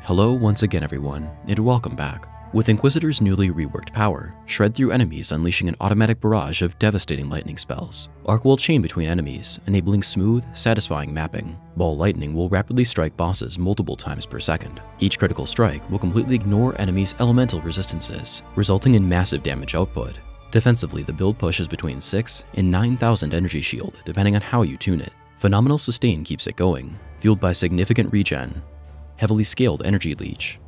Hello once again everyone, and welcome back. With Inquisitor's newly reworked power, shred through enemies unleashing an automatic barrage of devastating lightning spells. Arc will chain between enemies, enabling smooth, satisfying mapping. Ball lightning will rapidly strike bosses multiple times per second. Each critical strike will completely ignore enemies' elemental resistances, resulting in massive damage output. Defensively, the build pushes between 6 and 9,000 energy shield, depending on how you tune it. Phenomenal sustain keeps it going, fueled by significant regen, heavily scaled energy leech,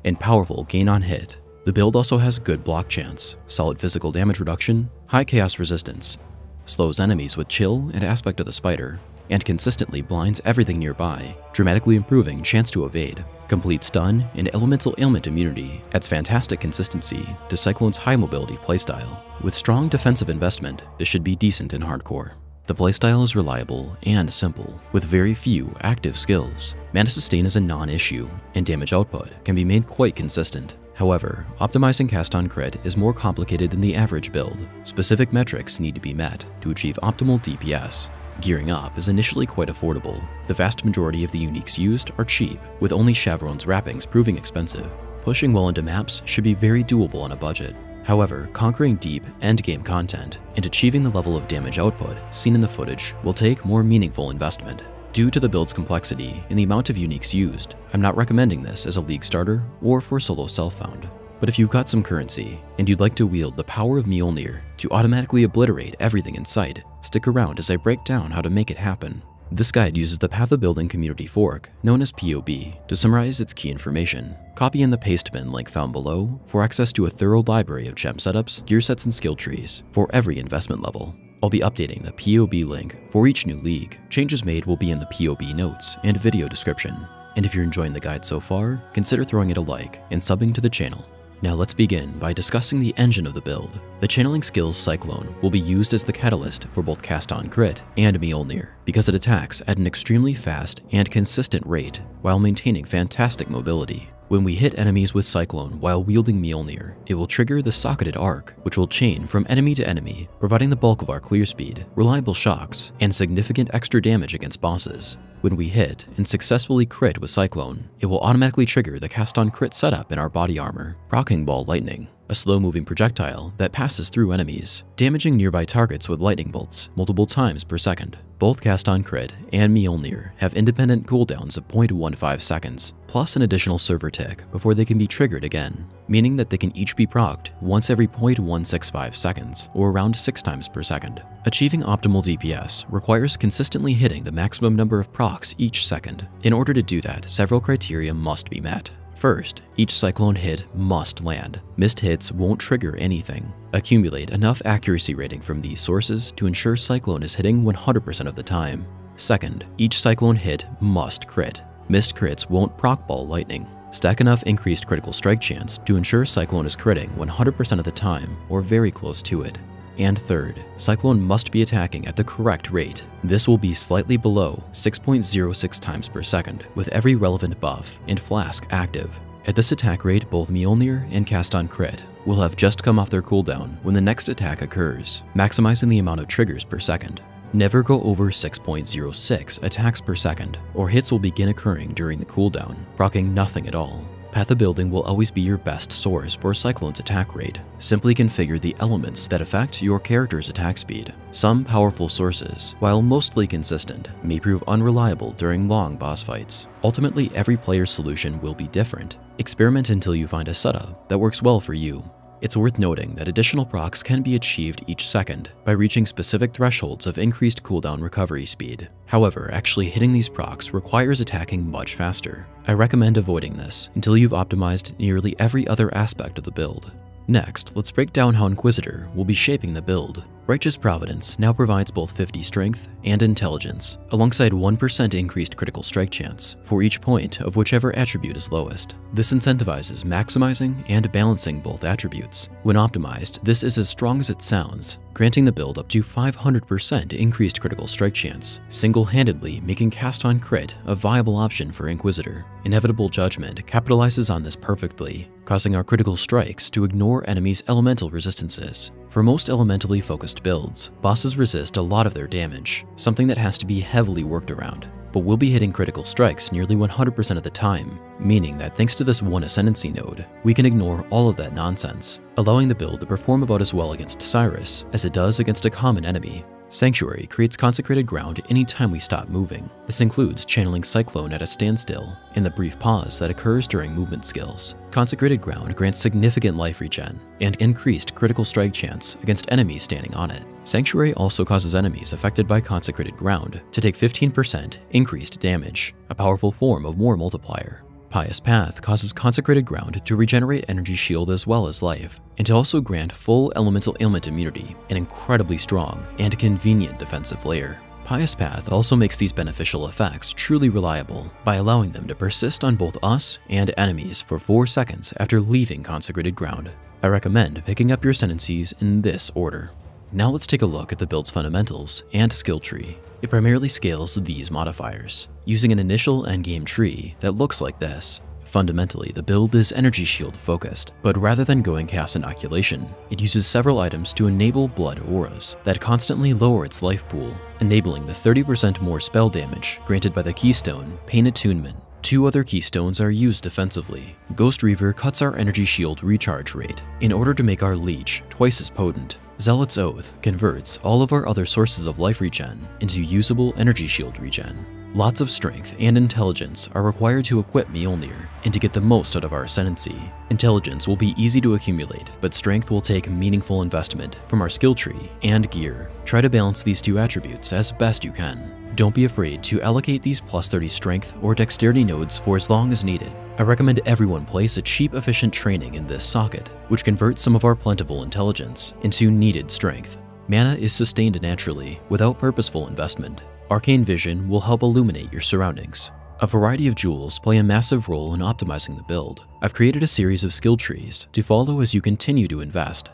and powerful gain on hit. The build also has good block chance, solid physical damage reduction, high chaos resistance, slows enemies with chill and aspect of the spider, and consistently blinds everything nearby, dramatically improving chance to evade. Complete stun and elemental ailment immunity adds fantastic consistency to Cyclone's high mobility playstyle. With strong defensive investment, this should be decent in hardcore. The playstyle is reliable and simple, with very few active skills. Mana sustain is a non-issue, and damage output can be made quite consistent. However, optimizing cast on crit is more complicated than the average build. Specific metrics need to be met to achieve optimal DPS. Gearing up is initially quite affordable. The vast majority of the uniques used are cheap, with only Chevron's wrappings proving expensive. Pushing well into maps should be very doable on a budget. However, conquering deep endgame content and achieving the level of damage output seen in the footage will take more meaningful investment. Due to the build's complexity and the amount of uniques used, I'm not recommending this as a league starter or for solo self-found. But if you've got some currency and you'd like to wield the power of Mjolner to automatically obliterate everything in sight, stick around as I break down how to make it happen. This guide uses the Path of Building community fork, known as POB, to summarize its key information. Copy in the paste bin link found below for access to a thorough library of gem setups, gear sets, and skill trees for every investment level. I'll be updating the POB link for each new league. Changes made will be in the POB notes and video description. And if you're enjoying the guide so far, consider throwing it a like and subbing to the channel. Now let's begin by discussing the engine of the build. The channeling skills Cyclone will be used as the catalyst for both cast on crit and Mjolnir, because it attacks at an extremely fast and consistent rate while maintaining fantastic mobility. When we hit enemies with Cyclone while wielding Mjolnir, it will trigger the socketed arc, which will chain from enemy to enemy, providing the bulk of our clear speed, reliable shocks, and significant extra damage against bosses. When we hit and successfully crit with Cyclone, it will automatically trigger the cast on crit setup in our body armor, proccing Ball Lightning, a slow-moving projectile that passes through enemies, damaging nearby targets with lightning bolts multiple times per second. Both cast on crit and Mjolnir have independent cooldowns of 0.15 seconds, plus an additional server tick before they can be triggered again, meaning that they can each be procced once every 0.165 seconds, or around 6 times per second. Achieving optimal DPS requires consistently hitting the maximum number of procs each second. In order to do that, several criteria must be met. First, each Cyclone hit must land. Missed hits won't trigger anything. Accumulate enough accuracy rating from these sources to ensure Cyclone is hitting 100% of the time. Second, each Cyclone hit must crit. Missed crits won't proc Ball Lightning. Stack enough increased critical strike chance to ensure Cyclone is critting 100% of the time or very close to it. And third, Cyclone must be attacking at the correct rate. This will be slightly below 6.06 times per second with every relevant buff and flask active. At this attack rate, both Mjolnir and cast on crit will have just come off their cooldown when the next attack occurs, maximizing the amount of triggers per second. Never go over 6.06 attacks per second, or hits will begin occurring during the cooldown, proccing nothing at all. Path of Building will always be your best source for Cyclone's attack rate. Simply configure the elements that affect your character's attack speed. Some powerful sources, while mostly consistent, may prove unreliable during long boss fights. Ultimately, every player's solution will be different. Experiment until you find a setup that works well for you. It's worth noting that additional procs can be achieved each second by reaching specific thresholds of increased cooldown recovery speed. However, actually hitting these procs requires attacking much faster. I recommend avoiding this until you've optimized nearly every other aspect of the build. Next, let's break down how Inquisitor will be shaping the build. Righteous Providence now provides both 50 strength and intelligence, alongside 1% increased critical strike chance for each point of whichever attribute is lowest. This incentivizes maximizing and balancing both attributes. When optimized, this is as strong as it sounds, granting the build up to 500% increased critical strike chance, single-handedly making cast on crit a viable option for Inquisitor. Inevitable Judgment capitalizes on this perfectly, causing our critical strikes to ignore enemies' elemental resistances. For most elementally focused builds, bosses resist a lot of their damage, something that has to be heavily worked around. but we'll be hitting critical strikes nearly 100% of the time, meaning that thanks to this one Ascendancy node, we can ignore all of that nonsense, allowing the build to perform about as well against Cyrus as it does against a common enemy. Sanctuary creates consecrated ground anytime we stop moving. This includes channeling Cyclone at a standstill and the brief pause that occurs during movement skills. Consecrated ground grants significant life regen and increased critical strike chance against enemies standing on it. Sanctuary also causes enemies affected by consecrated ground to take 15% increased damage, a powerful form of War Multiplier. Pious Path causes consecrated ground to regenerate energy shield as well as life, and to also grant full elemental ailment immunity, an incredibly strong and convenient defensive layer. Pious Path also makes these beneficial effects truly reliable by allowing them to persist on both us and enemies for 4 seconds after leaving consecrated ground. I recommend picking up your Ascendancies in this order. Now let's take a look at the build's fundamentals and skill tree. It primarily scales these modifiers, using an initial endgame tree that looks like this. Fundamentally, the build is energy shield focused, but rather than going cast inoculation, it uses several items to enable blood auras that constantly lower its life pool, enabling the 30% more spell damage granted by the keystone Pain Attunement. 2 other keystones are used defensively. Ghost Reaver cuts our energy shield recharge rate in order to make our leech twice as potent. Zealot's Oath converts all of our other sources of life regen into usable energy shield regen. Lots of strength and intelligence are required to equip Mjolnir and to get the most out of our Ascendancy. Intelligence will be easy to accumulate, but strength will take meaningful investment from our skill tree and gear. Try to balance these 2 attributes as best you can. Don't be afraid to allocate these plus 30 strength or dexterity nodes for as long as needed. I recommend everyone place a cheap efficient training in this socket, which converts some of our plentiful intelligence into needed strength. Mana is sustained naturally without purposeful investment. Arcane Vision will help illuminate your surroundings. A variety of jewels play a massive role in optimizing the build. I've created a series of skill trees to follow as you continue to invest,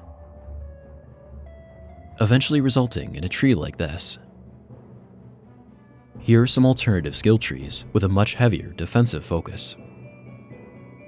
eventually resulting in a tree like this. Here are some alternative skill trees with a much heavier defensive focus.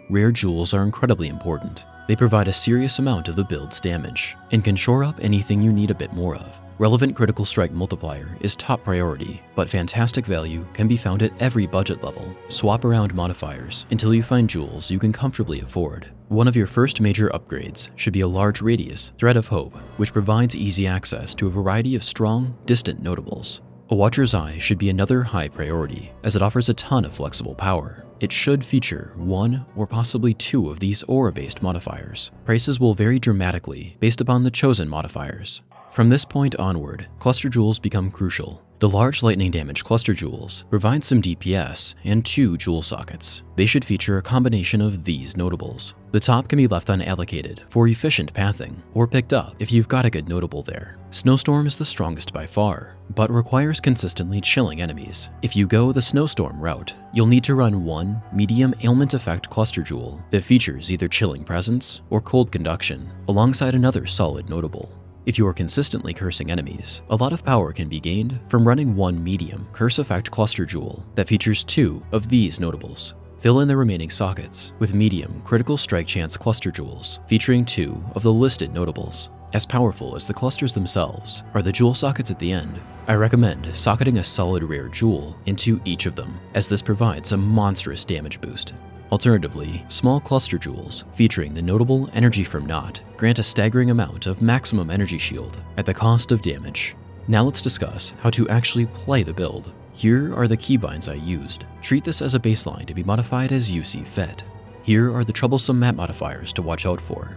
Rare jewels are incredibly important. They provide a serious amount of the build's damage and can shore up anything you need a bit more of. Relevant critical strike multiplier is top priority, but fantastic value can be found at every budget level. Swap around modifiers until you find jewels you can comfortably afford. One of your first major upgrades should be a large radius Thread of Hope, which provides easy access to a variety of strong, distant notables. A Watcher's Eye should be another high priority, as it offers a ton of flexible power. It should feature 1 or possibly 2 of these aura-based modifiers. Prices will vary dramatically based upon the chosen modifiers. From this point onward, cluster jewels become crucial. The large lightning damage cluster jewels provide some DPS and 2 jewel sockets. They should feature a combination of these notables. The top can be left unallocated for efficient pathing, or picked up if you've got a good notable there. Snowstorm is the strongest by far, but requires consistently chilling enemies. If you go the Snowstorm route, you'll need to run 1 medium ailment effect cluster jewel that features either chilling presence or cold conduction, alongside another solid notable. If you are consistently cursing enemies, a lot of power can be gained from running 1 medium curse effect cluster jewel that features 2 of these notables. Fill in the remaining sockets with medium critical strike chance cluster jewels featuring 2 of the listed notables. As powerful as the clusters themselves are the jewel sockets at the end. I recommend socketing a solid rare jewel into each of them, as this provides a monstrous damage boost. Alternatively, small cluster jewels featuring the notable Energy from Naught grant a staggering amount of maximum energy shield at the cost of damage. Now let's discuss how to actually play the build. Here are the keybinds I used. Treat this as a baseline to be modified as you see fit. Here are the troublesome map modifiers to watch out for.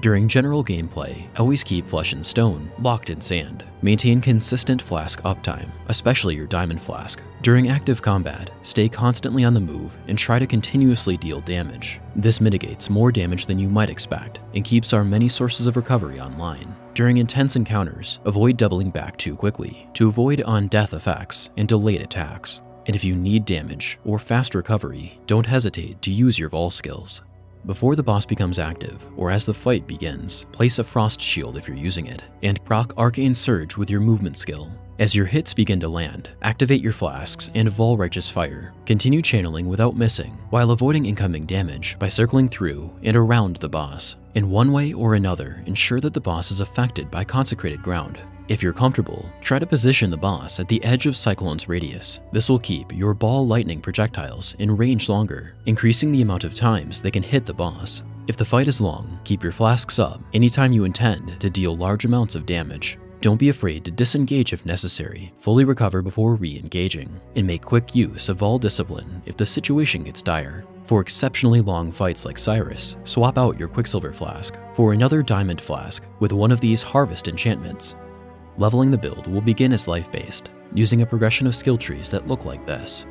During general gameplay, always keep Flesh and Stone locked in sand. Maintain consistent flask uptime, especially your diamond flask. During active combat, stay constantly on the move and try to continuously deal damage. This mitigates more damage than you might expect and keeps our many sources of recovery online. During intense encounters, avoid doubling back too quickly to avoid on-death effects and delayed attacks. And if you need damage or fast recovery, don't hesitate to use your Vol skills. Before the boss becomes active, or as the fight begins, place a Frost Shield if you're using it, and proc Arcane Surge with your movement skill. As your hits begin to land, activate your Flasks and Vol Righteous Fire. Continue channeling without missing, while avoiding incoming damage by circling through and around the boss. In one way or another, ensure that the boss is affected by consecrated ground. If you're comfortable, try to position the boss at the edge of Cyclone's radius. This will keep your ball lightning projectiles in range longer, increasing the amount of times they can hit the boss. If the fight is long, keep your flasks up anytime you intend to deal large amounts of damage. Don't be afraid to disengage if necessary, fully recover before re-engaging, and make quick use of all discipline if the situation gets dire. For exceptionally long fights like Cyrus, swap out your Quicksilver Flask for another Diamond Flask with one of these Harvest enchantments. Leveling the build will begin as life-based, using a progression of skill trees that look like this.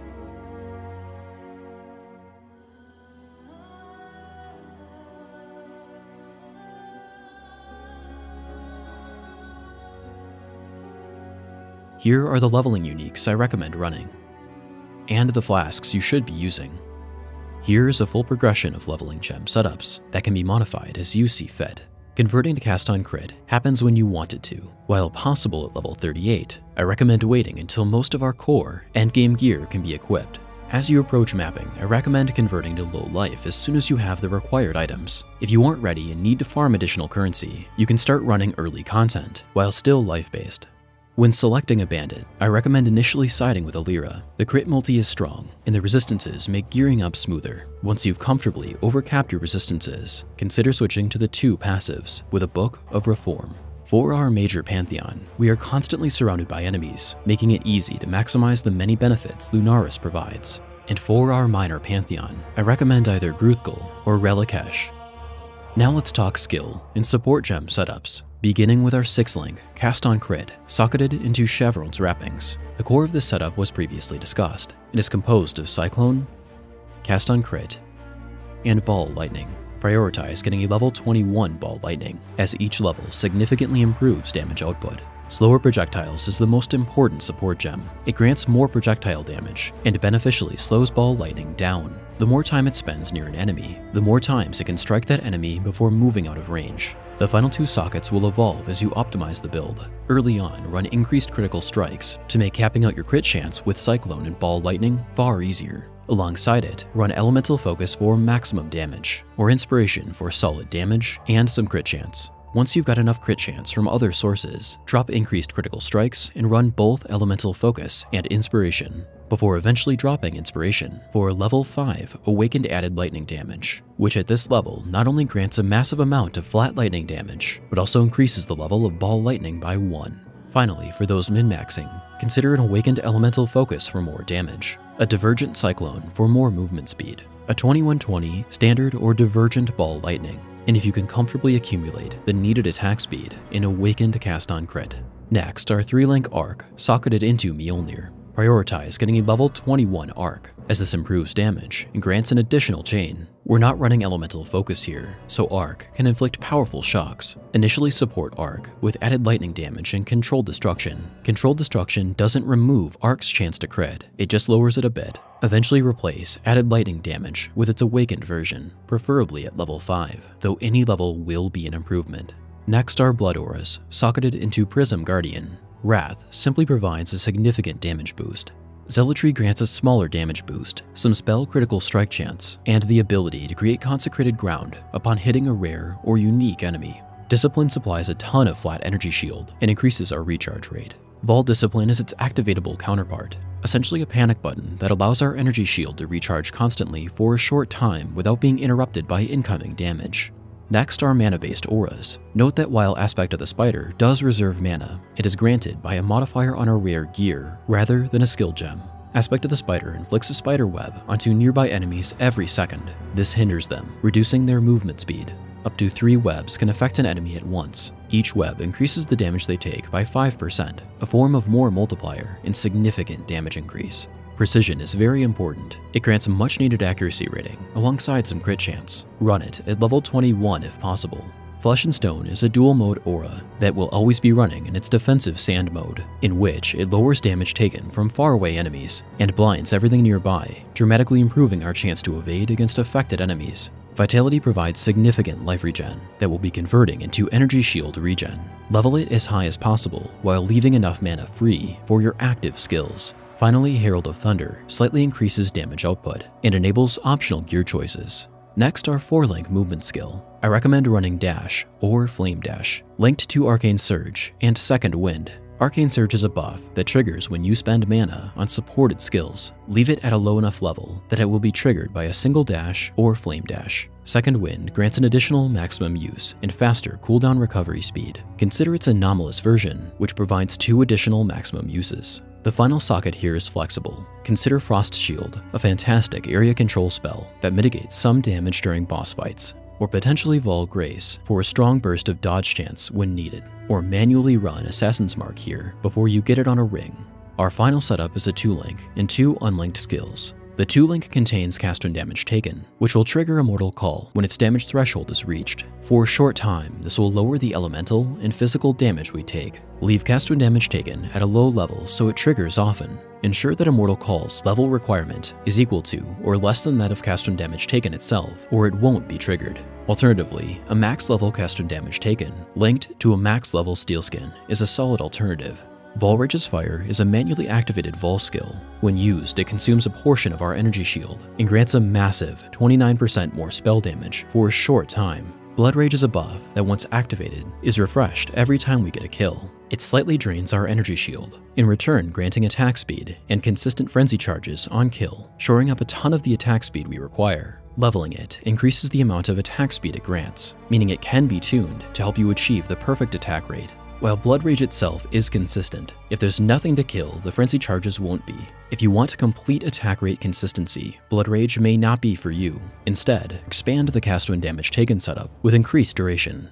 Here are the leveling uniques I recommend running, and the flasks you should be using. Here's a full progression of leveling gem setups that can be modified as you see fit. Converting to cast on crit happens when you want it to. While possible at level 38, I recommend waiting until most of our core endgame gear can be equipped. As you approach mapping, I recommend converting to low life as soon as you have the required items. If you aren't ready and need to farm additional currency, you can start running early content while still life-based. When selecting a bandit, I recommend initially siding with a Lyra. The crit multi is strong, and the resistances make gearing up smoother. Once you've comfortably overcapped your resistances, consider switching to the 2 passives with a Book of Reform. For our major pantheon, we are constantly surrounded by enemies, making it easy to maximize the many benefits Lunaris provides. And for our minor pantheon, I recommend either Gruthgal or Relikesh. Now let's talk skill and support gem setups. Beginning with our 6-link, cast on crit, socketed into Chevron's wrappings. The core of this setup was previously discussed. It is composed of Cyclone, cast on crit, and Ball Lightning. Prioritize getting a level 21 Ball Lightning, as each level significantly improves damage output. Slower projectiles is the most important support gem. It grants more projectile damage, and beneficially slows Ball Lightning down. The more time it spends near an enemy, the more times it can strike that enemy before moving out of range. The final 2 sockets will evolve as you optimize the build. Early on, run increased critical strikes to make capping out your crit chance with Cyclone and Ball Lightning far easier. Alongside it, run Elemental Focus for maximum damage, or Inspiration for solid damage and some crit chance. Once you've got enough crit chance from other sources, drop increased critical strikes and run both Elemental Focus and Inspiration, before eventually dropping Inspiration for level 5 Awakened Added Lightning Damage, which at this level not only grants a massive amount of flat lightning damage, but also increases the level of Ball Lightning by 1. Finally, for those min-maxing, consider an Awakened Elemental Focus for more damage, a Divergent Cyclone for more movement speed, a 2120 Standard or Divergent Ball Lightning, and if you can comfortably accumulate the needed attack speed, an Awakened Cast on Crit. Next, our 3-link Arc, socketed into Mjolner. Prioritize getting a level 21 Arc, as this improves damage and grants an additional chain. We're not running Elemental Focus here, so Arc can inflict powerful shocks. Initially support Arc with added lightning damage and Controlled Destruction. Controlled Destruction doesn't remove Arc's chance to crit, it just lowers it a bit. Eventually replace added lightning damage with its awakened version, preferably at level 5, though any level will be an improvement. Next are Blood Auras, socketed into Prism Guardian. Wrath simply provides a significant damage boost. Zealotry grants a smaller damage boost, some spell critical strike chance, and the ability to create consecrated ground upon hitting a rare or unique enemy. Discipline supplies a ton of flat energy shield and increases our recharge rate. Vol Discipline is its activatable counterpart, essentially a panic button that allows our energy shield to recharge constantly for a short time without being interrupted by incoming damage. Next are mana-based auras. Note that while Aspect of the Spider does reserve mana, it is granted by a modifier on a rare gear rather than a skill gem. Aspect of the Spider inflicts a spider web onto nearby enemies every second. This hinders them, reducing their movement speed. Up to 3 webs can affect an enemy at once. Each web increases the damage they take by 5%, a form of more multiplier and significant damage increase. Precision is very important. It grants a much needed accuracy rating alongside some crit chance. Run it at level 21 if possible. Flesh and Stone is a dual mode aura that will always be running in its defensive sand mode, in which it lowers damage taken from faraway enemies and blinds everything nearby, dramatically improving our chance to evade against affected enemies. Vitality provides significant life regen that will be converting into energy shield regen. Level it as high as possible while leaving enough mana free for your active skills. Finally, Herald of Thunder slightly increases damage output and enables optional gear choices. Next, our 4-link movement skill. I recommend running Dash or Flame Dash, linked to Arcane Surge and Second Wind. Arcane Surge is a buff that triggers when you spend mana on supported skills. Leave it at a low enough level that it will be triggered by a single dash or flame dash. Second Wind grants an additional maximum use and faster cooldown recovery speed. Consider its anomalous version, which provides 2 additional maximum uses. The final socket here is flexible. Consider Frost Shield, a fantastic area control spell that mitigates some damage during boss fights, or potentially Vol Grace for a strong burst of dodge chance when needed, or manually run Assassin's Mark here before you get it on a ring. Our final setup is a 2-link and 2 unlinked skills. The 2-link contains cast when damage taken, which will trigger a mortal call when its damage threshold is reached. For a short time, this will lower the elemental and physical damage we take. Leave cast when damage taken at a low level so it triggers often. Ensure that a mortal call's level requirement is equal to or less than that of cast when damage taken itself, or it won't be triggered. Alternatively, a max level cast when damage taken, linked to a max level steel skin, is a solid alternative. Volrage's Fire is a manually activated Vol skill. When used, it consumes a portion of our energy shield and grants a massive 29% more spell damage for a short time. Blood Rage is a buff that once activated is refreshed every time we get a kill. It slightly drains our energy shield, in return granting attack speed and consistent frenzy charges on kill, shoring up a ton of the attack speed we require. Leveling it increases the amount of attack speed it grants, meaning it can be tuned to help you achieve the perfect attack rate. While Blood Rage itself is consistent, if there's nothing to kill, the frenzy charges won't be. If you want complete attack rate consistency, Blood Rage may not be for you. Instead, expand the cast when damage taken setup with increased duration.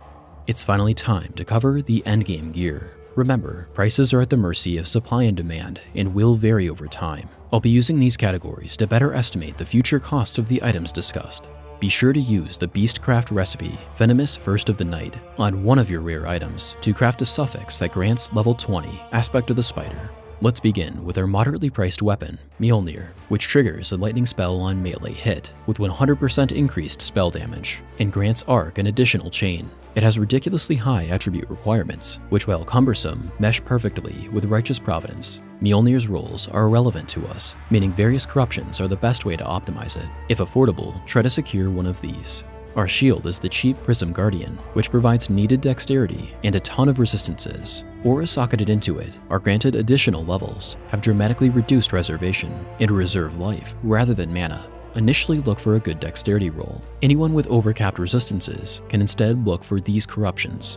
It's finally time to cover the endgame gear. Remember, prices are at the mercy of supply and demand and will vary over time. I'll be using these categories to better estimate the future cost of the items discussed. Be sure to use the Beastcraft recipe, Venomous First of the Night, on one of your rare items to craft a suffix that grants level 20 Aspect of the Spider. Let's begin with our moderately priced weapon, Mjolner, which triggers a lightning spell on melee hit with 100% increased spell damage, and grants Arc an additional chain. It has ridiculously high attribute requirements, which while cumbersome, mesh perfectly with Righteous Providence. Mjolnir's rolls are irrelevant to us, meaning various corruptions are the best way to optimize it. If affordable, try to secure one of these. Our shield is the cheap Prism Guardian, which provides needed dexterity and a ton of resistances. Auras socketed into it are granted additional levels, have dramatically reduced reservation, and reserve life rather than mana. Initially look for a good dexterity roll. Anyone with overcapped resistances can instead look for these corruptions.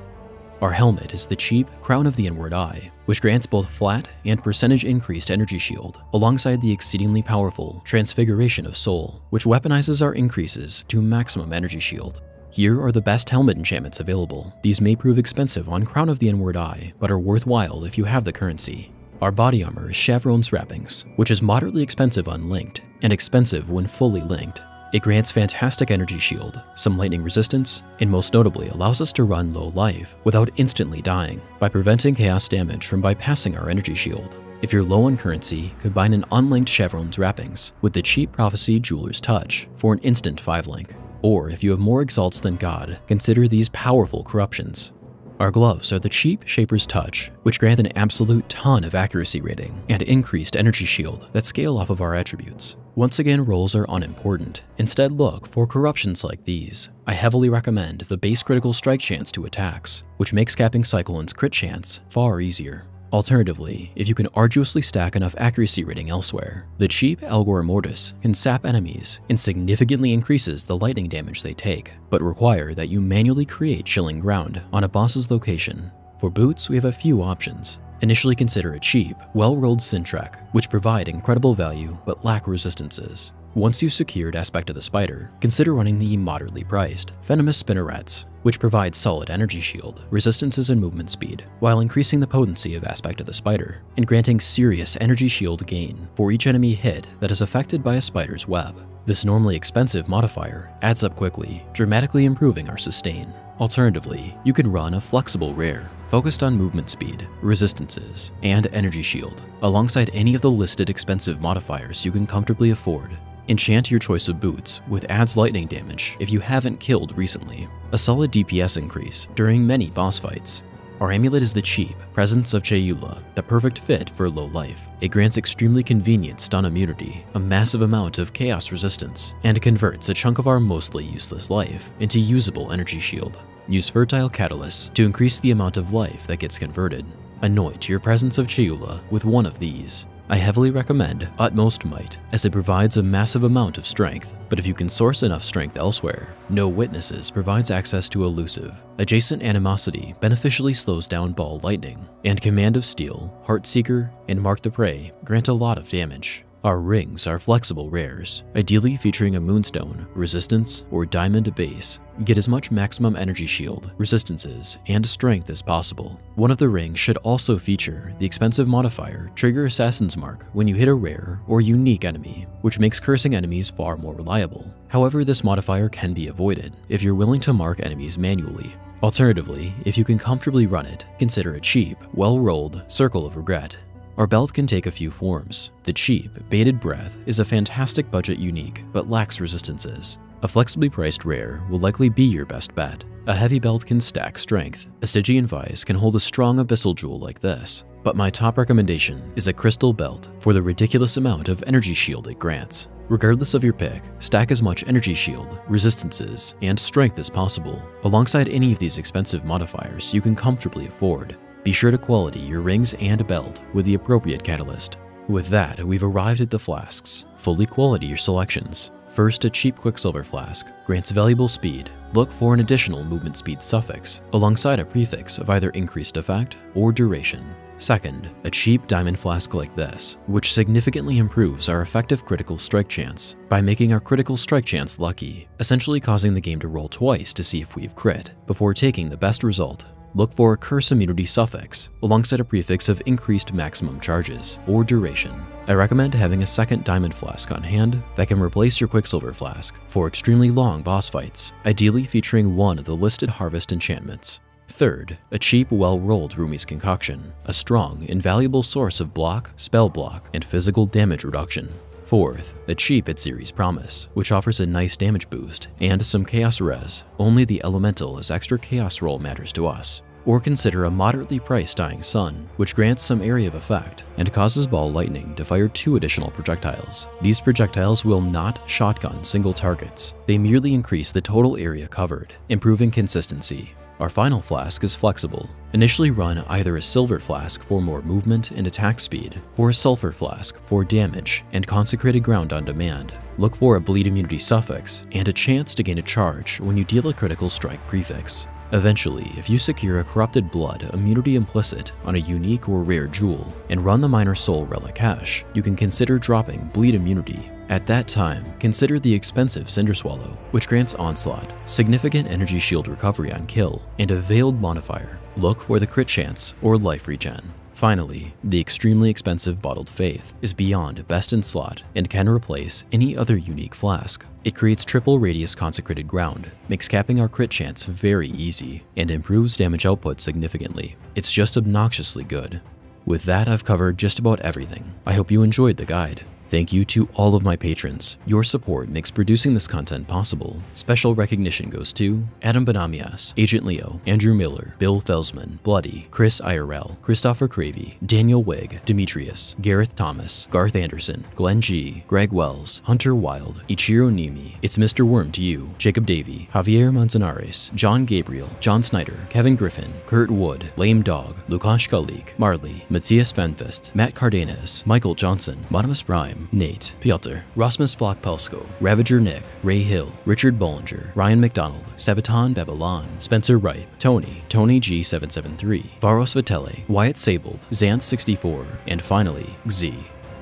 Our helmet is the cheap Crown of the Inward Eye, which grants both flat and percentage increased energy shield, alongside the exceedingly powerful Transfiguration of Soul, which weaponizes our increases to maximum energy shield. Here are the best helmet enchantments available. These may prove expensive on Crown of the Inward Eye, but are worthwhile if you have the currency. Our body armor is Chevron's Wrappings, which is moderately expensive unlinked, and expensive when fully linked. It grants fantastic energy shield, some lightning resistance, and most notably allows us to run low life without instantly dying by preventing chaos damage from bypassing our energy shield. If you're low on currency, combine an unlinked Chevron's Wrappings with the cheap Prophecy Jeweler's Touch for an instant 5-link. Or if you have more exalts than God, consider these powerful corruptions. Our gloves are the cheap Shaper's Touch, which grant an absolute ton of accuracy rating and increased energy shield that scale off of our attributes. Once again, rolls are unimportant. Instead, look for corruptions like these. I heavily recommend the base critical strike chance to attacks, which makes capping Cyclone's crit chance far easier. Alternatively, if you can arduously stack enough accuracy rating elsewhere, the cheap Algor Mortis can sap enemies and significantly increases the lightning damage they take, but require that you manually create chilling ground on a boss's location. For boots, we have a few options. Initially consider a cheap, well-rolled Syntrack, which provide incredible value but lack resistances. Once you've secured Aspect of the Spider, consider running the moderately priced Venomous Spinnerets, which provide solid energy shield, resistances, and movement speed, while increasing the potency of Aspect of the Spider and granting serious energy shield gain for each enemy hit that is affected by a spider's web. This normally expensive modifier adds up quickly, dramatically improving our sustain. Alternatively, you can run a flexible rare, focused on movement speed, resistances, and energy shield, alongside any of the listed expensive modifiers you can comfortably afford. Enchant your choice of boots with adds lightning damage if you haven't killed recently, a solid DPS increase during many boss fights. Our amulet is the cheap Presence of Chayula, the perfect fit for low life. It grants extremely convenient stun immunity, a massive amount of chaos resistance, and converts a chunk of our mostly useless life into usable energy shield. Use Fertile Catalyst to increase the amount of life that gets converted. Anoint your Presence of Chayula with one of these. I heavily recommend Utmost Might, as it provides a massive amount of strength, but if you can source enough strength elsewhere, No Witnesses provides access to Elusive. Adjacent Animosity beneficially slows down Ball Lightning, and Command of Steel, Heartseeker, and Mark the Prey grant a lot of damage. Our rings are flexible rares, ideally featuring a Moonstone, Resistance, or Diamond base. Get as much maximum energy shield, resistances, and strength as possible. One of the rings should also feature the expensive modifier Trigger Assassin's Mark when you hit a rare or unique enemy, which makes cursing enemies far more reliable. However, this modifier can be avoided if you're willing to mark enemies manually. Alternatively, if you can comfortably run it, consider a cheap, well-rolled Circle of Regret. Our belt can take a few forms. The cheap, Bated Breath is a fantastic budget unique, but lacks resistances. A flexibly priced rare will likely be your best bet. A heavy belt can stack strength. A Stygian Vice can hold a strong Abyssal Jewel like this. But my top recommendation is a Crystal Belt for the ridiculous amount of energy shield it grants. Regardless of your pick, stack as much energy shield, resistances, and strength as possible, alongside any of these expensive modifiers you can comfortably afford. Be sure to quality your rings and belt with the appropriate catalyst. With that, we've arrived at the flasks. Fully quality your selections. First, a cheap Quicksilver flask grants valuable speed. Look for an additional movement speed suffix, alongside a prefix of either increased effect or duration. Second, a cheap diamond flask like this, which significantly improves our effective critical strike chance by making our critical strike chance lucky, essentially causing the game to roll twice to see if we've crit, before taking the best result. Look for a curse immunity suffix, alongside a prefix of increased maximum charges or duration. I recommend having a second diamond flask on hand that can replace your Quicksilver flask for extremely long boss fights, ideally featuring one of the listed harvest enchantments. Third, a cheap, well-rolled Rumi's Concoction, a strong, invaluable source of block, spell block, and physical damage reduction. Fourth, a cheap Itsiri's Promise, which offers a nice damage boost and some chaos res. Only the elemental as extra chaos roll matters to us. Or consider a moderately priced Dying Sun, which grants some area of effect and causes Ball Lightning to fire 2 additional projectiles. These projectiles will not shotgun single targets. They merely increase the total area covered, improving consistency. Our final flask is flexible. Initially run either a silver flask for more movement and attack speed, or a sulfur flask for damage and consecrated ground on demand. Look for a bleed immunity suffix and a chance to gain a charge when you deal a critical strike prefix. Eventually, if you secure a Corrupted Blood immunity implicit on a unique or rare jewel and run the Minor Soul Relic hash, you can consider dropping bleed immunity. At that time, consider the expensive Cinder Swallow, which grants Onslaught, significant energy shield recovery on kill, and a Veiled modifier. Look for the crit chance or life regen. Finally, the extremely expensive Bottled Faith is beyond best in slot and can replace any other unique flask. It creates triple radius consecrated ground, makes capping our crit chance very easy, and improves damage output significantly. It's just obnoxiously good. With that, I've covered just about everything. I hope you enjoyed the guide. Thank you to all of my patrons. Your support makes producing this content possible. Special recognition goes to Adam Benamias, Agent Leo, Andrew Miller, Bill Felsman, Bloody, Chris IRL, Christopher Cravey, Daniel Wigg, Demetrius, Gareth Thomas, Garth Anderson, Glenn G, Greg Wells, Hunter Wild, Ichiro Nimi, It's Mr. Worm to You, Jacob Davey, Javier Manzanares, John Gabriel, John Snyder, Kevin Griffin, Kurt Wood, Lame Dog, Lukash Kalik, Marley, Matthias Fanfest, Matt Cardenas, Michael Johnson, Monimus Prime, Nate, Piotr, Rasmus Block-Pelsko, Ravager Nick, Ray Hill, Richard Bollinger, Ryan McDonald, Sabaton Babylon, Spencer Wright, Tony G773, Varos Vitele, Wyatt Sabled, Xanth64, and finally, Xi.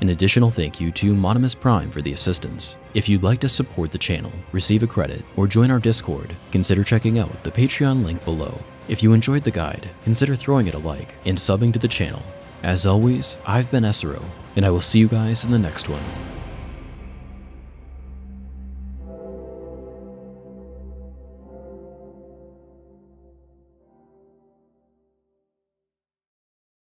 An additional thank you to Monimus Prime for the assistance. If you'd like to support the channel, receive a credit, or join our Discord, consider checking out the Patreon link below. If you enjoyed the guide, consider throwing it a like and subbing to the channel. As always, I've been Esero, and I will see you guys in the next one.